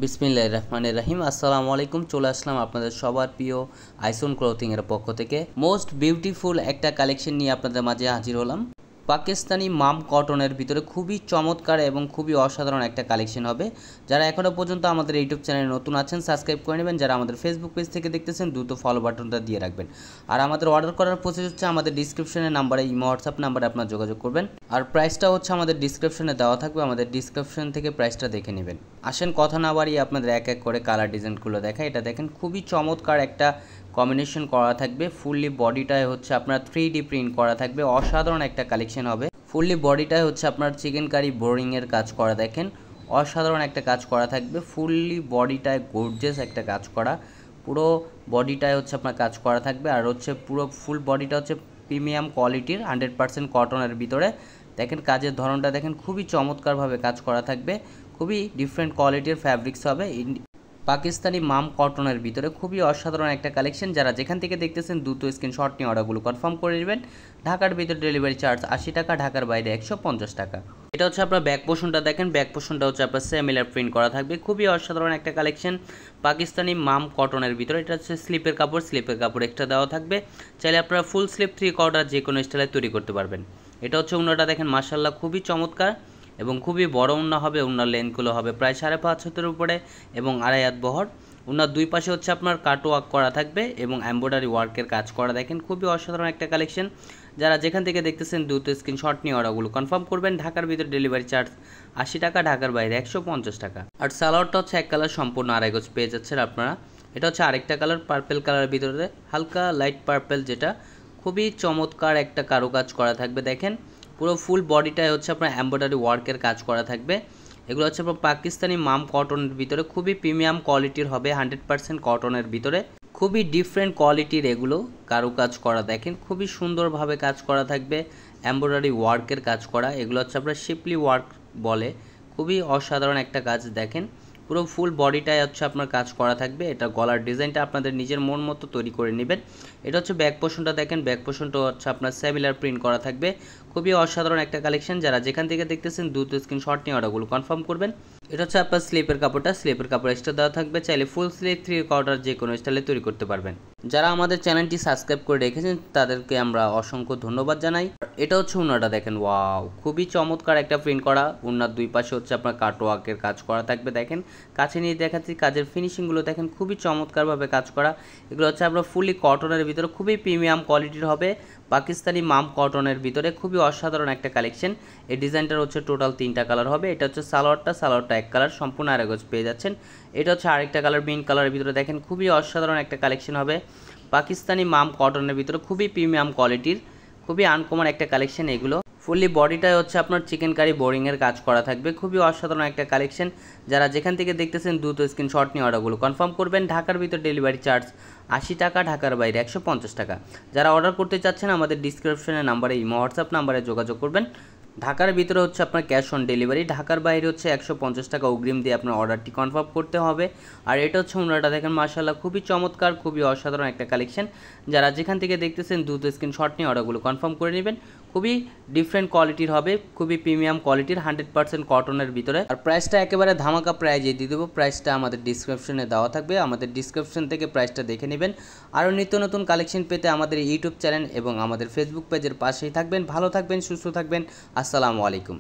বিসমিল্লাহির রহমানির রহিম। আসসালামু আলাইকুম। চলে আসলাম আপনাদের সবার প্রিয় আইসন ক্লথিং এর পক্ষ থেকে মোস্ট বিউটিফুল একটা কালেকশন নিয়ে আপনাদের মাঝে হাজির হলাম। পাকিস্তানি মাম কটনের ভিতরে খুবই চমৎকার এবং খুবই অসাধারণ একটা কালেকশন হবে। যারা এখনও পর্যন্ত আমাদের ইউটিউব চ্যানেলে নতুন আছেন সাবস্ক্রাইব করে নেবেন। যারা আমাদের ফেসবুক পেজ থেকে দেখতেছেন দ্রুত ফলো বাটনটা দিয়ে রাখবেন। আর আমাদের অর্ডার করার প্রসেস হচ্ছে আমাদের ডিসক্রিপশনের নাম্বারে ইমো হোয়াটসঅ্যাপ নাম্বারে আপনারা যোগাযোগ করবেন। আর প্রাইসটা হচ্ছে আমাদের ডিসক্রিপশনে দেওয়া থাকবে, আমাদের ডিসক্রিপশন থেকে প্রাইসটা দেখে নেবেন। আসেন কথা না বাড়িয়ে আপনাদের এক এক করে কালার ডিজাইনগুলো দেখায়। এটা দেখেন খুবই চমৎকার একটা কম্বিনেশন করা থাকবে। ফুললি বডিটায় হচ্ছে আপনার 3D প্রিন্ট করা থাকবে, অসাধারণ একটা কালেকশন হবে। ফুললি বডিটায় হচ্ছে আপনার চিকেন কারি বোরিংয়ের কাজ করা, দেখেন অসাধারণ একটা কাজ করা থাকবে। ফুললি বডিটায় গর্জিয়াস একটা কাজ করা, পুরো বডিটায় হচ্ছে আপনার কাজ করা থাকবে। আর হচ্ছে পুরো ফুল বডিটা হচ্ছে প্রিমিয়াম কোয়ালিটির 100% কটনের ভিতরে। দেখেন কাজের ধরনটা দেখেন খুবই চমৎকারভাবে কাজ করা থাকবে, খুবই ডিফারেন্ট কোয়ালিটির ফ্যাব্রিক্স হবে। পাকিস্তানি মাম কটনের ভিতরে খুবই অসাধারণ একটা কালেকশন। যারা যেখান থেকে দেখতেছেন দ্রুত স্ক্রিনশট নিয়ে অর্ডারগুলো কনফার্ম করে নেবেন। ঢাকার ভিতরে ডেলিভারি চার্জ 80 টাকা, ঢাকার বাইরে 150 টাকা। এটা হচ্ছে আপনার ব্যাক পোর্শনটা দেখেন, ব্যাক পোর্শনটা হচ্ছে আপনার সিমিলার প্রিন্ট করা থাকবে, খুবই অসাধারণ একটা কালেকশন পাকিস্তানি মাম কটনের ভিতরে। এটা হচ্ছে স্লিপের কাপড়, স্লিপের কাপড় এক্সট্রা দেওয়া থাকবে। চাইলে আপনারা ফুল স্লিপ 3/4 যে কোনো স্টাইলে তৈরি করতে পারবেন। এটা হচ্ছে উন্নাটা দেখেন মাশাআল্লাহ খুবই চমৎকার এবং খুবই বড় উন্না হবে। উন্নার লেন্থগুলো হবে প্রায় 5.5 হাতের উপরে এবং 2.5 হাত বহর। উনার দুই পাশে হচ্ছে আপনার কাট ওয়ার্ক করা থাকবে এবং এমব্রয়ডারি ওয়ার্কের কাজ করা, দেখেন খুবই অসাধারণ একটা কালেকশন। যারা যেখান থেকে দেখতেছেন দ্রুত স্ক্রিনশট নিয়ে অর্ডারগুলো কনফার্ম করবেন। ঢাকার ভিতরে ডেলিভারি চার্জ 80 টাকা, ঢাকার বাইরে 150 টাকা। আর সালোয়ারটা হচ্ছে এক কালার সম্পূর্ণ 2.5 গজ পেয়ে যাচ্ছেন আপনারা। এটা হচ্ছে আরেকটা কালার পার্পেল কালারের ভিতরে, হালকা লাইট পার্পেল, যেটা খুবই চমৎকার একটা কারুকাজ করা থাকবে। দেখেন পুরো ফুল বডিটায় হচ্ছে আপনার এমব্রয়ডারি ওয়ার্কের কাজ করা থাকবে। এগুলো হচ্ছে আপনার পাকিস্তানি মাম কটনের ভিতরে, খুবই প্রিমিয়াম কোয়ালিটির হবে, 100% কটনের ভিতরে, খুবই ডিফারেন্ট কোয়ালিটির এগুলো কারুকাজ করা। দেখেন খুবই সুন্দরভাবে কাজ করা থাকবে, এমব্রয়ডারি ওয়ার্কের কাজ করা। এগুলো হচ্ছে আপনার শিপলি ওয়ার্ক বলে, খুবই অসাধারণ একটা কাজ। দেখেন পুরো ফুল বডিটায় হচ্ছে আপনার কাজ করা থাকবে। এটা গলার ডিজাইনটা আপনাদের নিজের মন মতো তৈরি করে নেবেন। এটা হচ্ছে ব্যাক পোর্শনটা দেখেন, ব্যাক পোর্শনটা হচ্ছে আপনার সিমিলার প্রিন্ট করা থাকবে, খুবই অসাধারণ একটা কালেকশন। যারা যেখান থেকে দেখতেছেন দ্রুত স্ক্রিনশট নিয়ে অর্ডারগুলো কনফার্ম করবেন। এটা হচ্ছে আপনার স্লিপের কাপড়টা, স্লিপের কাপড় এক্সট্রা দেওয়া থাকবে। চাইলে ফুল স্লিপ 3/4 যে কোনো স্টাইলে তৈরি করতে পারবেন। যারা আমাদের চ্যানেলটি সাবস্ক্রাইব করে রেখেছেন তাদেরকে আমরা অসংখ্য ধন্যবাদ জানাই। এটা হচ্ছে উন্নাটা দেখেন, ওয়াও খুবই চমৎকার একটা প্রিন্ট করা। উন্নার দুই পাশে হচ্ছে আপনার কাট ওয়ার্কের কাজ করা থাকবে। দেখেন কাছে নিয়ে দেখাচ্ছি কাজের ফিনিশিংগুলো, দেখেন খুবই চমৎকারভাবে কাজ করা। এগুলো হচ্ছে আপনার ফুলি কটনের ভিতরে, খুবই প্রিমিয়াম কোয়ালিটির হবে, পাকিস্তানি মাম কটনের ভিতরে, খুবই অসাধারণ একটা কালেকশন। এই ডিজাইনটার হচ্ছে টোটাল 3টা কালার হবে। এটা হচ্ছে সালোয়ারটা এক কালার সম্পূর্ণ 2.5 গজ পেয়ে যাচ্ছেন। এটা হচ্ছে আরেকটা কালার মিন্ট কালারের ভিতরে, দেখেন খুবই অসাধারণ একটা কালেকশন হবে পাকিস্তানি মাম কটনের ভিতরে, খুবই প্রিমিয়াম কোয়ালিটির, খুবই আনকমন একটা কালেকশন। এগুলো ফুললি বডিটায় হচ্ছে আপনার চিকেন কারি বোরিংয়ের কাজ করা থাকবে, খুবই অসাধারণ একটা কালেকশন। যারা যেখান থেকে দেখতেছেন দ্রুত স্ক্রিনশট নিয়ে অর্ডারগুলো কনফার্ম করবেন। ঢাকার ভিতর ডেলিভারি চার্জ 80 টাকা, ঢাকার বাইরে 150 টাকা। যারা অর্ডার করতে চাচ্ছেন আমাদের ডিসক্রিপশনের নাম্বারে ইমো হোয়াটসঅ্যাপ নাম্বারে যোগাযোগ করবেন। ঢাকার ভিতরে হচ্ছে আপনার ক্যাশ অন ডেলিভারি, ঢাকার বাইরে হচ্ছে 150 টাকা অগ্রিম দিয়ে আপনার অর্ডারটি কনফার্ম করতে হবে। আর এটা হচ্ছে উন্নাটা দেখেন মাশাআল্লাহ খুবই চমৎকার, খুবই অসাধারণ একটা কালেকশন। যারা যেখান থেকে দেখতেছেন দ্রুত স্ক্রিনশট নিয়ে অর্ডারগুলো কনফার্ম করে নেবেন। খুবই ডিফারেন্ট কোয়ালিটির হবে, খুবই প্রিমিয়াম কোয়ালিটির, 100% কটনের ভিতরে। আর প্রাইসটা একেবারে ধামাকা প্রাইজে দিয়ে দেবো। প্রাইসটা আমাদের ডিসক্রিপশনে দেওয়া থাকবে, আমাদের ডিসক্রিপশন থেকে প্রাইসটা দেখে নেবেন। আরও নিত্য নতুন কালেকশন পেতে আমাদের ইউটিউব চ্যানেল এবং আমাদের ফেসবুক পেজের পাশেই থাকবেন। ভালো থাকবেন, সুস্থ থাকবেন। আসসালামু আলাইকুম।